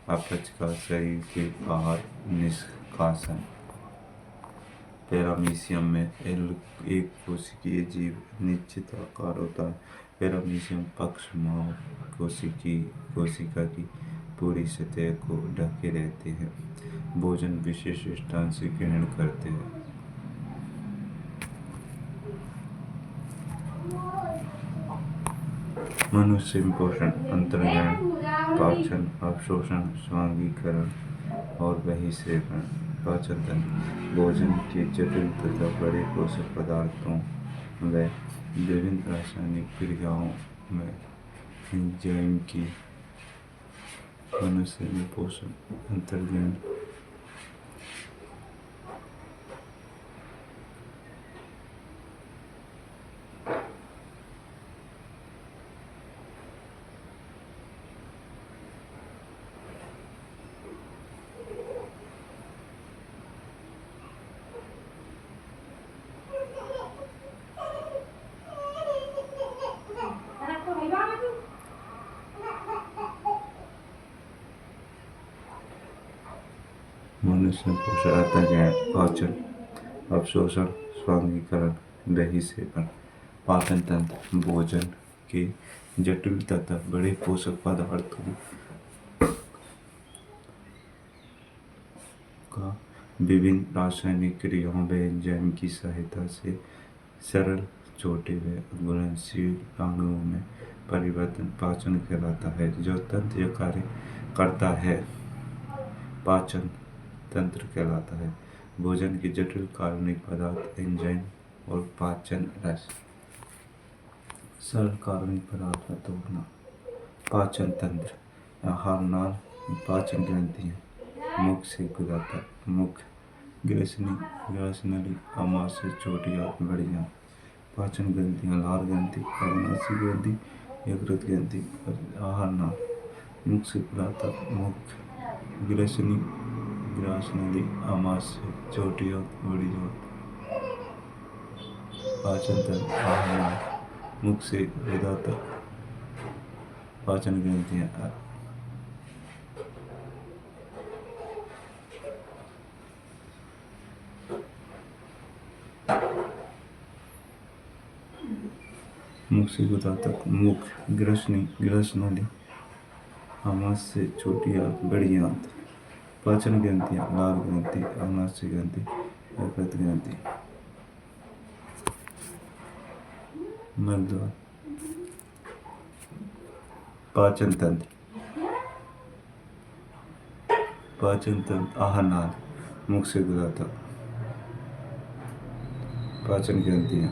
अपच का शरीर के बाहर निष्कासन। कासन। पैरामीशियम में एक कोशिकीय जीव निश्चित आकार होता है। पैरामीशियम पक्षमाओ कोशिका की पूरी सतह को ढके रहते हैं। भोजन विशेष स्थान से ग्रहण करते हैं। मनुष्य में पोषण, अंतर्ग्रहण, पाचन, अवशोषण, स्वांगीकरण और बहिर्सेवन। पाचन तंत्र भोजन के जटिल तथा बड़े पोषक पदार्थों व विभिन्न रासायनिक क्रियाओं में एंजाइम की। मनुष्य में पोषण, अंतर्ग्रहण, मनुष्य में पोषण, अंतर्ग्रहण, पाचन, अवशोषण, स्वांगीकरण, बहिर्सेवन। पाचन तंत्र भोजन के जटिल तथा बड़े पोषक पदार्थों का विभिन्न रासायनिक क्रियाओं व एंजाइम की सहायता से सरल, छोटे व घुलनशील अणुओं में परिवर्तन पाचन कहलाता है। जो तंत्र यह कार्य करता है पाचन तंत्र कहलाता है। भोजन के जटिल कार्बनिक पदार्थ, एंजाइम और पाचन रस। सरल कार्बनिक पदार्थ का तोड़ना। पाचन तंत्र आहार नाल, पाचन ग्रंथियां मुख से गुजरता। मुख ग्रसनली, आमाशय, छोटी आंत, बड़ी आंत। पाचन ग्रंथियां लार ग्रंथि, अग्नाशय ग्रंथि, यकृत ग्रंथि। आहार नाल मुख से गुजरता। मुख ग्रसनली, आमाशय, छोटी आंत, बड़ी आंत। पाचन तंत्र आहार नाल मुख से गुजरता। पाचन ग्रंथियां मुख से गुजरता। मुख ग्रसनली, आमाशय, छोटी आंत, बड़ी आंत। पाचन ग्रंथियां लार ग्रंथि, अग्नाशय ग्रंथि, यकृत ग्रंथि। मलद्वार। पाचन तंत्र आहार नाल मुख से गुजरता। पाचन ग्रंथियां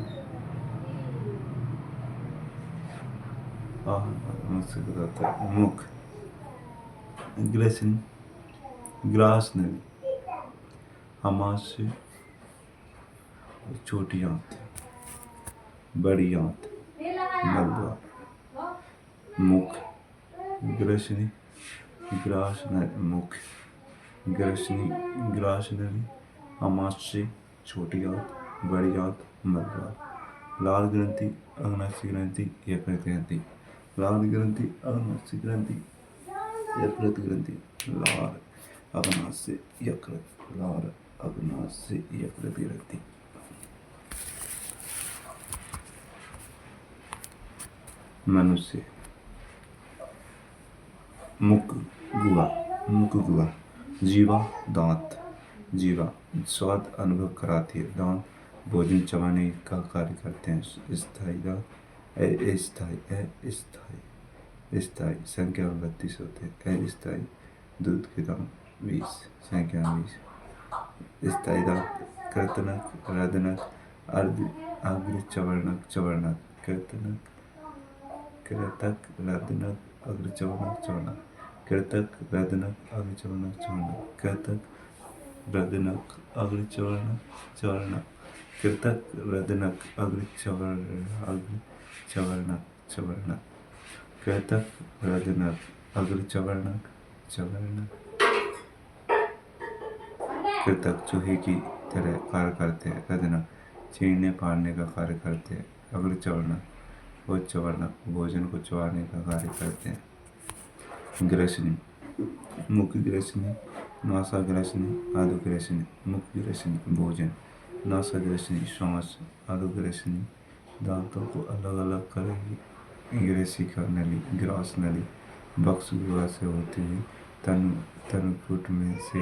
आहार नाल मुख से गुजरता। मुख ग्रसनली, आमाशय, छोटी आंत, बड़ी आंत। मलद्वार। मुख ग्रसनली, आमाशय, छोटी आंत, बड़ी आंत। मलद्वार। लार ग्रंथि, अग्नाशय ग्रंथि, यकृत ग्रंथि। लार ग्रंथि, अग्नाशय ग्रंथि, यकृत ग्रंथि। लार, अग्नाशय, यकृत। लार, अग्नाशय, यकृत ग्रंथि। मनुष्य। मुख गुहा। जीवा दांत। जीवा स्वाद अनुभव कराती है। दांत भोजन चबाने का कार्य करते हैं। स्थायी दांत, स्थायी संख्या 32 होते हैं। अस्थायी दूध के दांत 20, संख्या 20। स्थायी दांत कृंतक, रदनक, अग्रचर्वणक, चर्वणक। कृंतक, रदनक, अग्रचर्वणक, चर्वणक। कृंतक, रदनक, अग्रचर्वणक, चर्वणक। कृंतक, रदनक, अग्रचर्वणक, चर्वणक। कृंतक, रदनक, अग्रचर्वणक, चर्वणक। कृंतक, रदनक, अग्रचर्वणक, चर्वणक। कृंतक चूहे की तरह कार्य करते हैं। रदनक छीलने फाड़ने का कार्य करते हैं। अग्रचर्वणक और चर्वणक भोजन को चबाने का कार्य करते हैं। ग्रसनी मुख ग्रसनी, नासाग्रसनी, अधोग्रसनी, मुखग्रसनी भोजन, नासाग्रसनी श्वास, अधोग्रसनी दांतों को अलग अलग करेगी, ग्रेसिका नली, ग्रास नली बक्स गुहा से होती हुई तनुपुट में से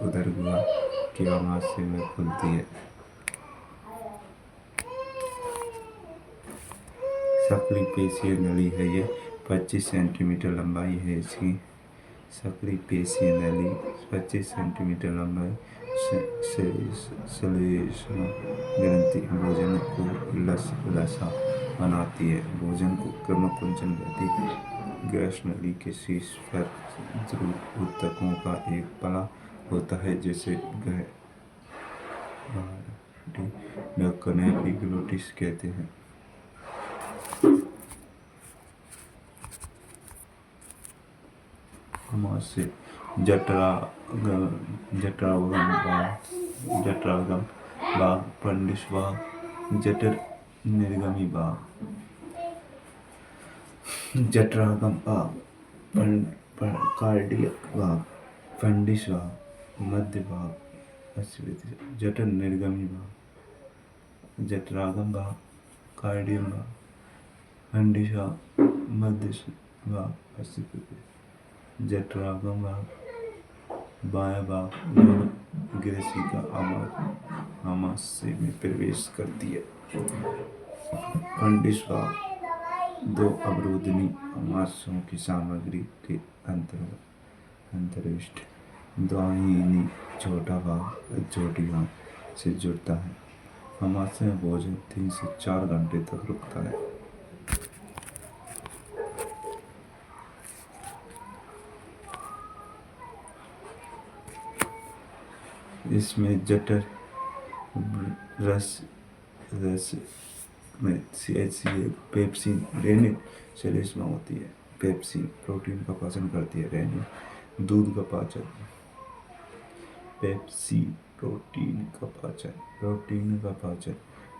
उदर गुहा के आमाशय में खुलती है। सक्रिय पेशीय नली है, ये 25 सेंटीमीटर लंबाई है इसकी। सक्रिय पेशीय नली 25 सेंटीमीटर लंबाई। श्लेष्मा ग्रंथि भोजन को लसा बनाती है, भोजन को क्रमकुंचन करती है। ग्रस नली के शीर्ष पर ऊतकों का एक पला होता है जिसे एपिग्लोटिस कहते हैं। आमाशय जठरागम भाग, फंडिश भाग, जठर निर्गमी भाग। जठरागम भाग, कार्डियक भाग, फंडिश भाग, मध्य भाग, जठर निर्गमी भाग। जठरागम भाग, कार्डियक भाग, फंडिश भाग, मध्य भाग, जठरागम भाग, बायां भाग, ग्रेसिका आमाशय में प्रवेश करती है। फंडिश भाग दो अवरोधनी आमाशयों की सामग्री के अंतर्विष्ट दाहिनी छोटा भाग छोटी भाग से जुड़ता है। आमाशय में भोजन 3 से 4 घंटे तक रुकता है। इसमें जठर रस में CHCl, पेप्सिन, रेनिन श्लेष्मा होती है। पेप्सिन प्रोटीन का पाचन करती है, रेनिन दूध का पाचन। पेप्सिन प्रोटीन का पाचन,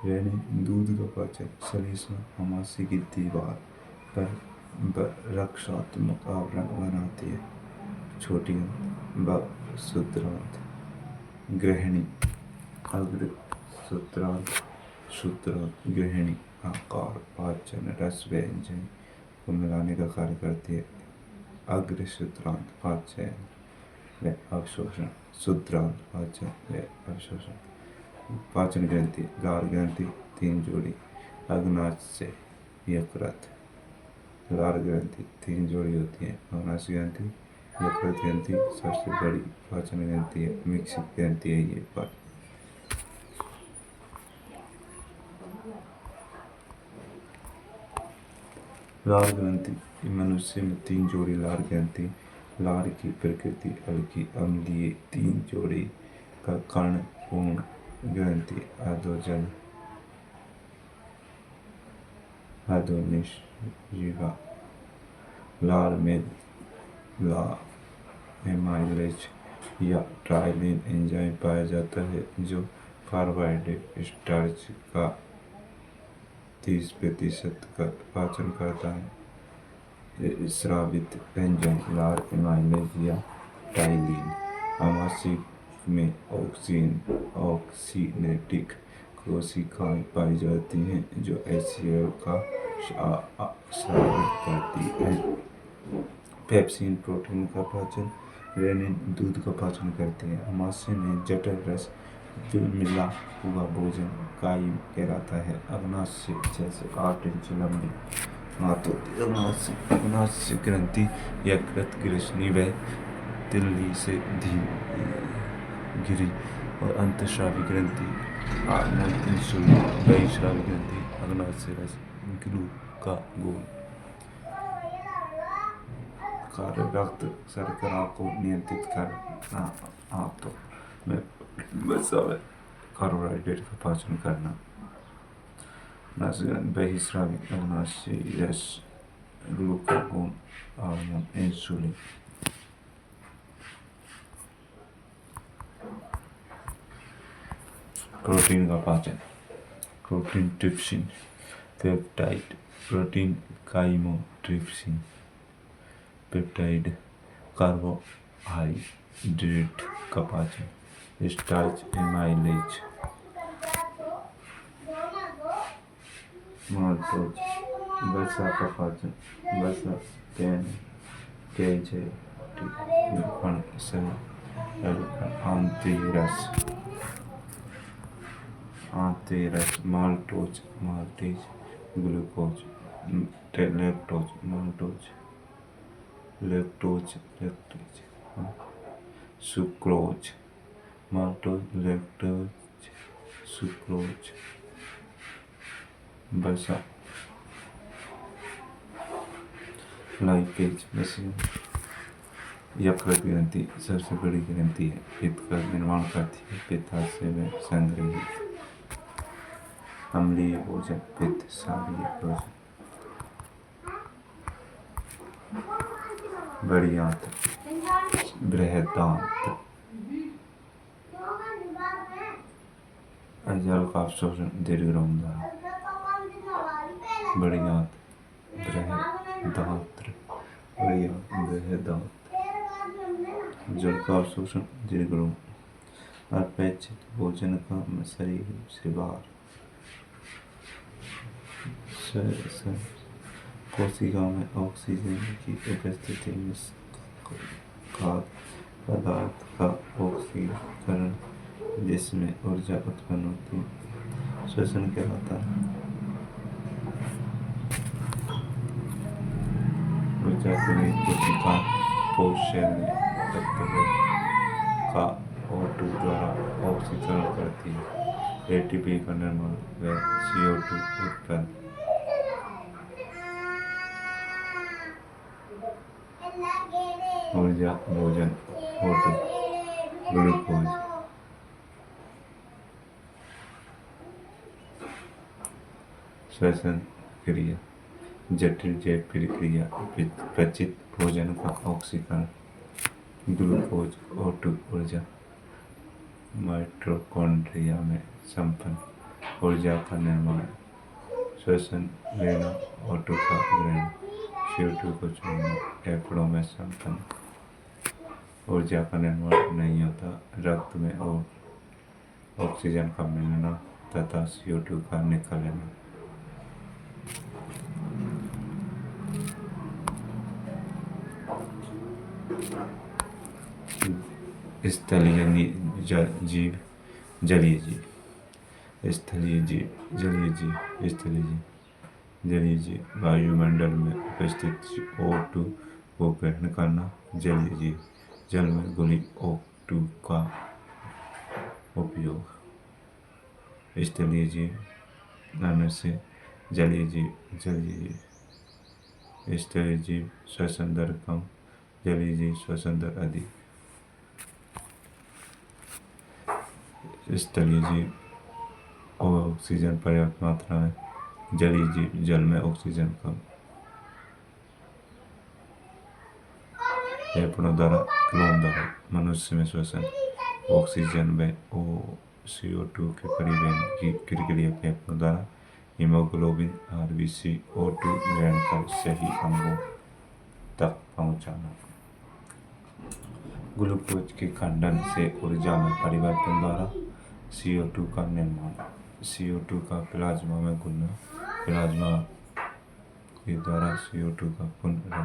रेनिन दूध का पाचन। श्लेष्मा आमाशय की दीवार पर रक्षात्मक आवरण बनाती है। छोटी आंत, सूत्रांत, गृहिणी, अग्र सूत्रांत, गृहिणी आकार, पाचन, रस व्यंजन को मिलाने का कार्य करती है। अग्र सूत्रांत पाचन व अवशोषण, सूत्रांत पाचन व अवशोषण। पाचन ग्रंथि, लार ग्रंथि 3 जोड़ी, अग्नाशय, यकृत। लार ग्रंथि 3 जोड़ी होती है, अग्नाशय ग्रंथि, यकृत ग्रंथि सबसे बड़ी पाचन ग्रंथि है, मिश्रित ग्रंथि है ये पर। लार ग्रंथि, मनुष्य में 3 जोड़ी लार ग्रंथि। लार की प्रकृति हल्की अम्लीय, 3 जोड़ी का कर्ण पूर्ण ग्रंथि, अधोजल, अधोनिषजिह्वा। लार में एमाइलेज या ट्राइलिन एंजाइम पाया जाता है जो कार्बोहाइड्रेट स्टार्च का 30% का पाचन करता है। स्रावित एंजाइम लार एमाइलेज या टाइलिन। आमाशय में ऑक्सीनेटिक कोशिकाएं पाई जाती हैं जो HCl का स्रावित करती हैं। पेप्सिन प्रोटीन का पाचन, रेनिन दूध का पाचन करती है। आमाशय में जठर रस मिला हुआ भोजन कायम कहलाता है। अग्नाशय जैसे 8 इंच लंबी हाथ होती है। अग्नाशय ग्रंथि यकृत, ग्रसनी व तिल्ली से घिरी और अंतःस्रावी ग्रंथि आर्नल इंसुलिन। बहिःस्रावी ग्रंथि अग्नाशय रस ग्लू का गोल कार्य, रक्त शर्करा को नियंत्रित करना, आंतों में बसा हुआ कार्बोहाइड्रेट का पाचन करना। बहिःस्रावी अग्नाशय रस ग्लूकागोन, हार्मोन, इंसुलिन। प्रोटीन का पाचन, protein trypsin, peptide, protein chymotrypsin, peptide, carbohydrate ड्रिट का पाचन, स्टार्च एमाइलेज, माल्टोज, वसा का पाचन, वसा केजे विलपन सेल आंतरस, maltose maltase, glucose lactose maltose, lactose lactase, sucrose maltose lactose, sucrose, वसा, लाइपेज वसा। यकृत ग्रंथि सबसे बड़ी ग्रंथि है, पित्त का निर्माण करती है, पित्ताशय में संग्रहित अम्लीय भोजन, पित्त क्षारीय भोजन। बड़ी आंत, बृहदांत, जल का अवशोषण दीर्घ द्वारा। बड़ी आंत, बृहदांत्र, बड़ी आंत, बृहदांत, जल का अवशोषण दीर्घ अपेक्षित भोजन का शरीर से बाहर। कोशिका में ऑक्सीजन की उपस्थिति में खाद्य पदार्थ का ऑक्सीकरण, जिसमें ऊर्जा उत्पन्न होती है, श्वसन कहलाता है। ऊर्जा के लिए कोशिका पोषण का O2 द्वारा ऑक्सीकरण करती है, एटीपी का निर्माण व CO2 उत्पन्न। ऊर्जा भोजन O2, ग्लूकोज, श्वसन क्रिया, जटिल जैव प्रक्रिया, पचित भोजन का ऑक्सीकरण, ग्लूकोज O2, ऊर्जा, माइटोकॉन्ड्रिया में संपन्न, ऊर्जा का निर्माण, श्वसन लेना, O2 का ग्रहण, CO2 को छोड़ना, फेफड़ों में संपन्न, ऊर्जा का निर्माण नहीं होता, रक्त में और ऑक्सीजन का मिलना तथा CO2 का निकलना। स्थलीय जीव, जलीय जीव, स्थलीय जीव, जलीय जीव, स्थलीय जीव, जलीय जीव, वायुमंडल में उपस्थित O2 को ग्रहण करना, जलीय जीव, जल में घुली O2 का उपयोग, स्थलीय जीव, अन्न से, जलीय जीव, जलीय जीव, स्थलीय जीव, श्वसन दर कम, जलीय जीव, श्वसन दर अधिक। स्थलीय जीव ऑक्सीजन पर्याप्त मात्रा में, जलीय जीव, जल में ऑक्सीजन कम। फेफड़ों द्वारा, क्लोम द्वारा, मनुष्य में श्वसन ऑक्सीजन व CO2 के परिवहन की प्रक्रिया फेफड़ों द्वारा हीमोग्लोबिन RBC O2 ग्रहण कर सही अंगों तक पहुंचाना। ग्लूकोज के खंडन से ऊर्जा में परिवर्तन द्वारा CO2 का निर्माण, CO2 का प्लाज्मा में घुलना, प्लाज्मा के द्वारा CO2 का पुनः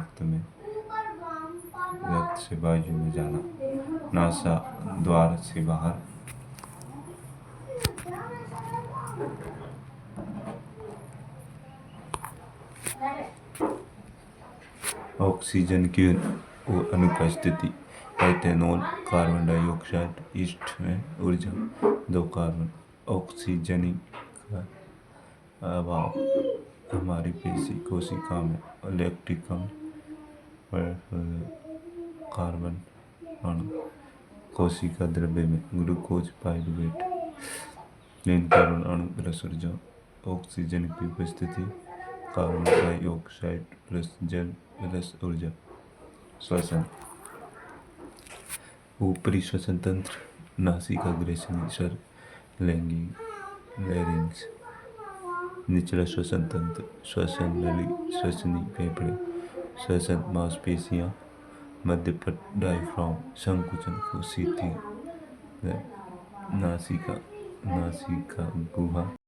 रक्त से वायु में जाना, नासा द्वार से बाहर। ऑक्सीजन की अनुपस्थिति, एथेनॉल, कार्बन डाइऑक्साइड, ईस्ट में ऊर्जा, 2 कार्बन, ऑक्सीजन का अभाव, हमारी पेशी कोशिका में लैक्टिक कार्बन अणु, कोशिका द्रव्य में ग्लूकोज पाइरुवेट, 3 कार्बन अणु प्लस ऊर्जा, ऑक्सीजन की उपस्थिति, कार्बन डाइऑक्साइड प्लस जल प्लस ऊर्जा। श्वसन, ऊपरी श्वसन तंत्र, नासिका, ग्रेसनी, सर, लैरिंक्स। निचला श्वसन तंत्र, श्वसन नली, श्वसनी, फेफड़े, श्वसन मांसपेशियां, मध्य पट डायफ्राम संकुचन को सीधी नासिका नासिका गुहा